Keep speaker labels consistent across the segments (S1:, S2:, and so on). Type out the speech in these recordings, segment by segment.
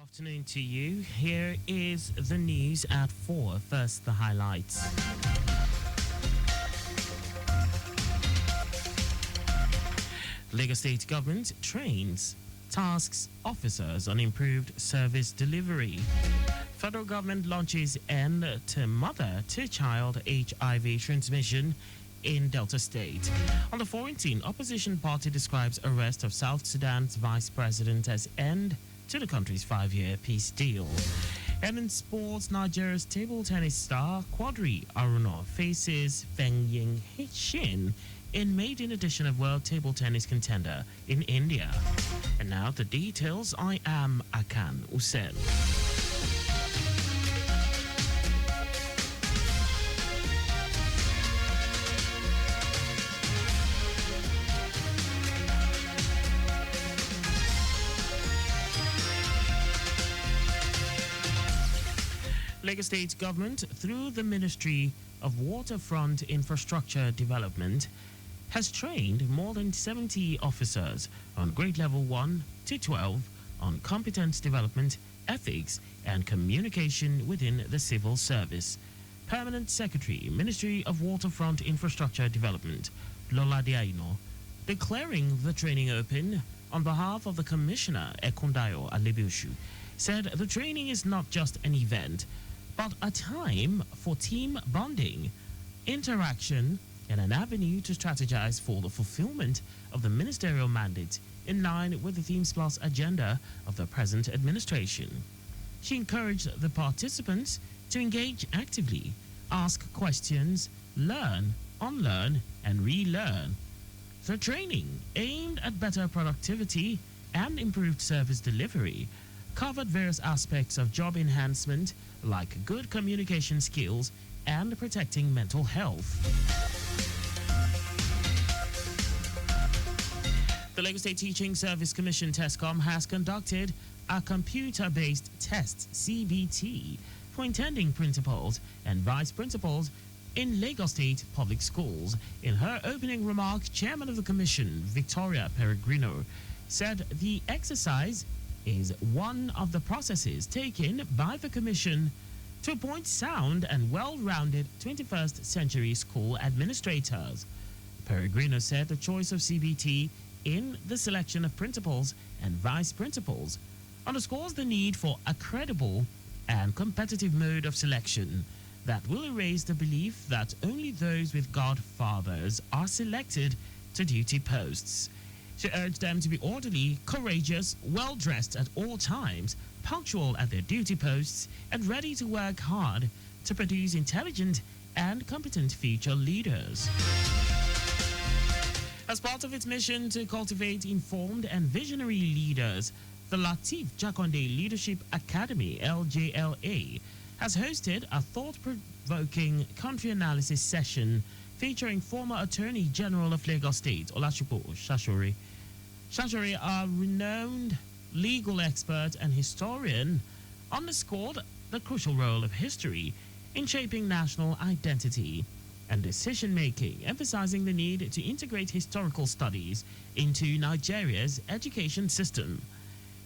S1: afternoon to you. Here is the news at 4. First, the highlights. Lagos State government trains, tasks officers on improved service delivery. Federal government launches end to mother-to-child HIV transmission in Delta State. On the 14th, opposition party describes arrest of South Sudan's vice president as end to the country's 5-year peace deal. And in sports, Nigeria's table tennis star Quadri Aruna faces Feng Ying Shin in maiden edition of World Table Tennis Contender in India. And now the details. I am Akan Usen. Lagos State government, through the Ministry of Waterfront Infrastructure Development, has trained more than 70 officers on grade level 1 to 12 on competence development, ethics, and communication within the civil service. Permanent Secretary, Ministry of Waterfront Infrastructure Development, Lola Diaino, declaring the training open on behalf of the Commissioner, Ekundayo Alebioshu, said the training is not just an event, but a time for team bonding, interaction, and an avenue to strategize for the fulfillment of the ministerial mandate in line with the Themes Plus agenda of the present administration. She encouraged the participants to engage actively, ask questions, learn, unlearn, and relearn. The training, aimed at better productivity and improved service delivery, covered various aspects of job enhancement like good communication skills and protecting mental health. The Lagos State Teaching Service Commission TESCOM has conducted a computer-based test CBT for intending principals and vice principals in Lagos State public schools. In her opening remark, Chairman of the Commission, Victoria Peregrino, said the exercise is one of the processes taken by the Commission to appoint sound and well-rounded 21st century school administrators. Peregrino said the choice of CBT in the selection of principals and vice principals underscores the need for a credible and competitive mode of selection that will erase the belief that only those with godfathers are selected to duty posts. She urged them to be orderly, courageous, well-dressed at all times, punctual at their duty posts, and ready to work hard to produce intelligent and competent future leaders. As part of its mission to cultivate informed and visionary leaders, the Lateef Jakonde Leadership Academy, LJLA, has hosted a thought-provoking country analysis session featuring former Attorney General of Lagos State, Olasupo Shashore. Shashore, a renowned legal expert and historian, underscored the crucial role of history in shaping national identity and decision-making, emphasizing the need to integrate historical studies into Nigeria's education system.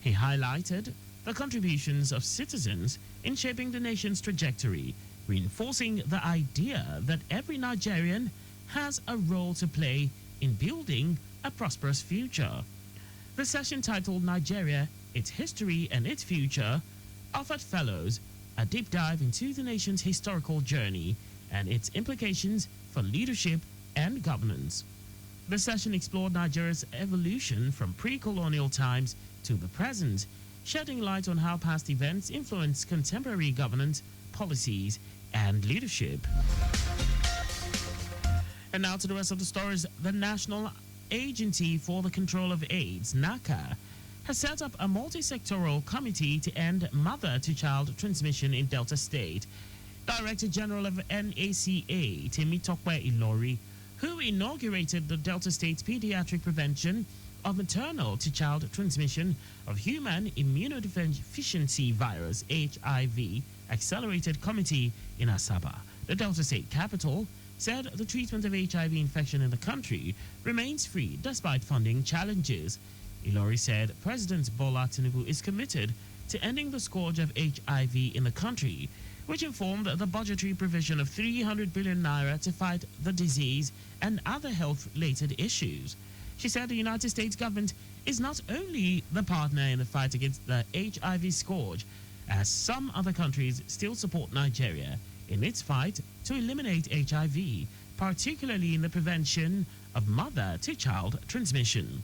S1: He highlighted the contributions of citizens in shaping the nation's trajectory, reinforcing the idea that every Nigerian has a role to play in building a prosperous future. The session, titled Nigeria, Its History and Its Future, offered fellows a deep dive into the nation's historical journey and its implications for leadership and governance. The session explored Nigeria's evolution from pre-colonial times to the present, shedding light on how past events influence contemporary governance, policies, and leadership. And now to the rest of the stories. The National Agency for the Control of AIDS, NACA, has set up a multi-sectoral committee to end mother-to-child transmission in Delta State. Director General of NACA, Temitope Ilori, who inaugurated the Delta State Pediatric Prevention of Maternal-to-Child Transmission of Human Immunodeficiency Virus, HIV, Accelerated Committee in Asaba, the Delta State capital, said the treatment of HIV infection in the country remains free despite funding challenges. Ilori said President Bola Tinubu is committed to ending the scourge of HIV in the country, which informed the budgetary provision of 300 billion naira to fight the disease and other health-related issues. She said the United States government is not only the partner in the fight against the HIV scourge, as some other countries still support Nigeria in its fight to eliminate HIV, particularly in the prevention of mother-to-child transmission.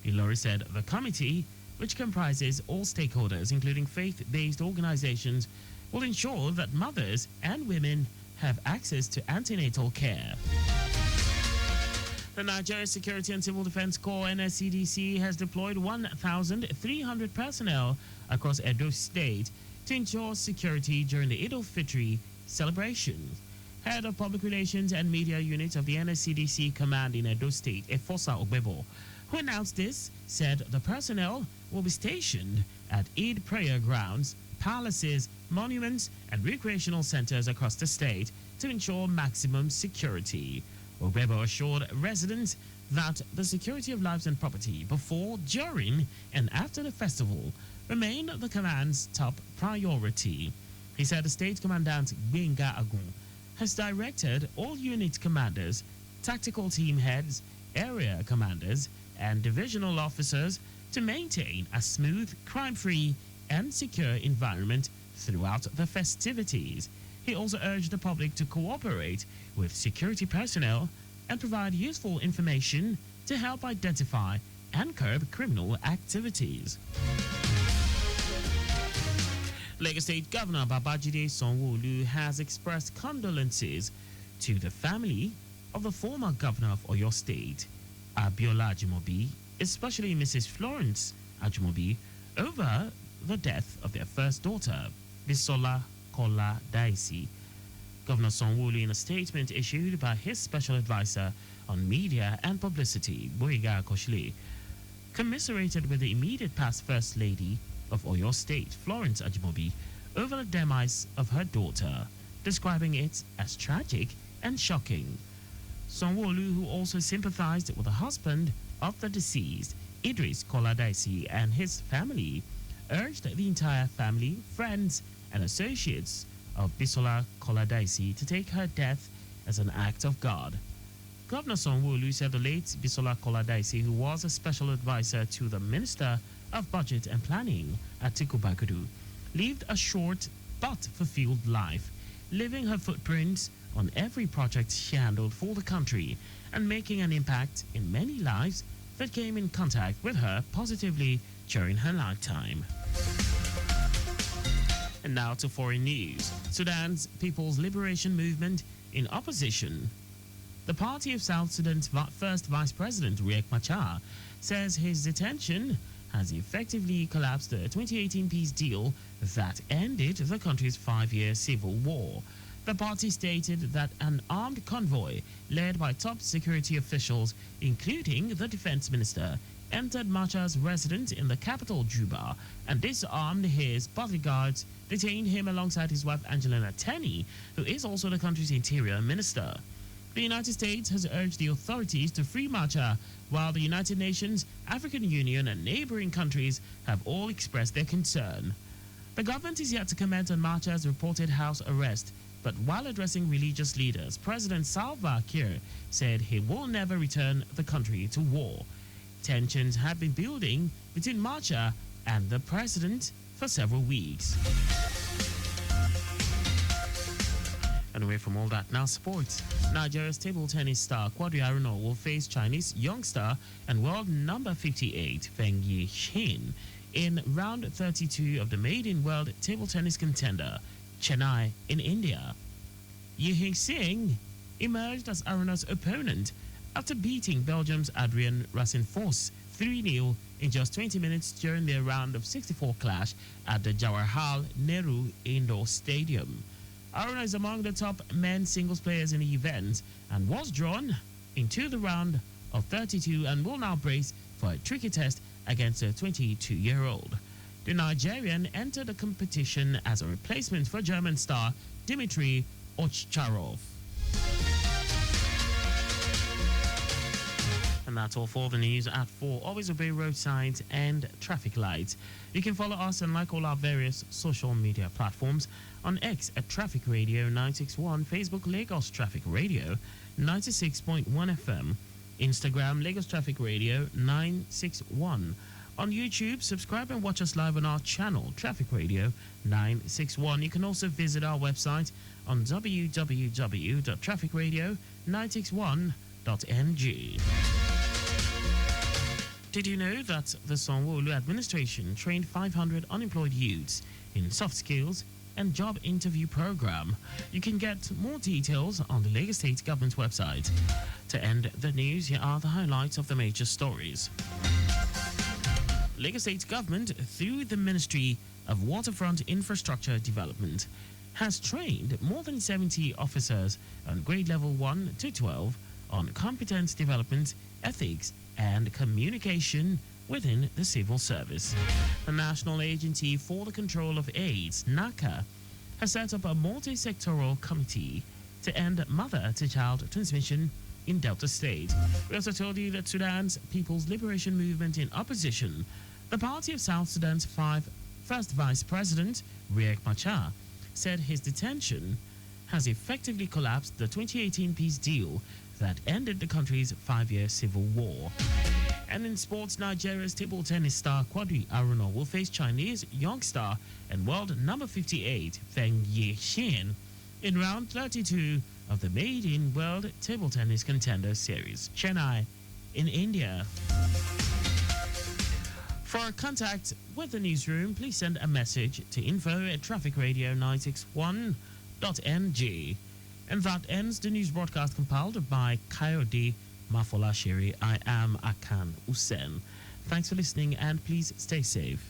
S1: Ilori said the committee, which comprises all stakeholders, including faith-based organizations, will ensure that mothers and women have access to antenatal care. The Nigeria Security and Civil Defense Corps (NSCDC) has deployed 1,300 personnel across Edo State to ensure security during the Eid al-Fitr celebrations. Head of Public Relations and Media Unit of the NSCDC Command in Edo State, Efosa Ogbebo, who announced this, said the personnel will be stationed at Eid prayer grounds, palaces, monuments, and recreational centers across the state to ensure maximum security. Ogbebo assured residents that the security of lives and property before, during, and after the festival remain the command's top priority. He said the state commandant Gbenga Agun has directed all unit commanders, tactical team heads, area commanders, and divisional officers to maintain a smooth, crime-free, and secure environment throughout the festivities. He also urged the public to cooperate with security personnel and provide useful information to help identify and curb criminal activities. Lagos State Governor Babajide Sanwo-Olu has expressed condolences to the family of the former governor of Oyo State, Abiola Ajimobi, especially Mrs. Florence Ajimobi, over the death of their first daughter, Bisola Kola Daisy. Governor Sanwo-Olu, in a statement issued by his special advisor on media and publicity, Boyega Koshile, commiserated with the immediate past First Lady of Oyo State, Florence Ajimobi, over the demise of her daughter, describing it as tragic and shocking. Sanwo-Olu, who also sympathized with the husband of the deceased, Idris Koladaisi, and his family, urged the entire family, friends, and associates of Bisola Koladaisi to take her death as an act of God. Governor Sanwo-Olu said the late Bisola Koladaisi, who was a special advisor to the Minister of Budget and Planning, Atiku Bagudu, lived a short but fulfilled life, leaving her footprints on every project she handled for the country and making an impact in many lives that came in contact with her positively during her lifetime. And now to foreign news. Sudan's People's Liberation Movement in opposition. The party of South Sudan's first Vice President, Riek Machar, says his detention has effectively collapsed the 2018 peace deal that ended the country's 5-year civil war. The party stated that an armed convoy led by top security officials, including the defense minister, entered Machar's residence in the capital, Juba, and disarmed his bodyguards, detained him alongside his wife, Angelina Tenney, who is also the country's interior minister. The United States has urged the authorities to free Machar, while the United Nations, African Union, and neighboring countries have all expressed their concern. The government is yet to comment on Machar's reported house arrest, but while addressing religious leaders, President Salva Kiir said he will never return the country to war. Tensions have been building between Machar and the president for several weeks. And away from all that, now sports. Nigeria's table tennis star Kwadri Aruna will face Chinese youngster and world number 58 Feng Yixin in round 32 of the maiden world table tennis contender, Chennai in India. Yixin emerged as Aruna's opponent after beating Belgium's Adrien Rasenfors 3-0 in just 20 minutes during their round of 64 clash at the Jawaharlal Nehru Indoor Stadium. Aruna is among the top men's singles players in the event and was drawn into the round of 32 and will now brace for a tricky test against a 22-year-old. The Nigerian entered the competition as a replacement for German star Dmitry Ochcharov. And that's all for the news at 4. Always obey road signs and traffic lights. You can follow us and like all our various social media platforms on X at Traffic Radio 961, Facebook Lagos Traffic Radio 96.1 FM, Instagram Lagos Traffic Radio 961. On YouTube, subscribe and watch us live on our channel, Traffic Radio 961. You can also visit our website on www.trafficradio961.ng. Did you know that the Sanwo-Olu administration trained 500 unemployed youths in soft skills and job interview program? You can get more details on the Lagos State government website. To end the news, here are the highlights of the major stories. Lagos State government, through the Ministry of Waterfront Infrastructure Development, has trained more than 70 officers on grade level 1 to 12 on competence development, ethics, and communication within the civil service. The National Agency for the Control of AIDS, NACA, has set up a multi-sectoral committee to end mother-to-child transmission in Delta State. We also told you that Sudan's People's Liberation Movement in opposition, the party of South Sudan's first Vice President, Riek Machar, said his detention has effectively collapsed the 2018 peace deal that ended the country's 5-year civil war. And in sports, Nigeria's table tennis star Quadri Aruna will face Chinese young star and world number 58 Feng Yixin in round 32 of the Made-in World Table Tennis Contender Series, Chennai, in India. For contact with the newsroom, please send a message to info@trafficradio961.ng. And that ends the news broadcast compiled by Kayode Mafolashiri. I am Akan Usen. Thanks for listening and please stay safe.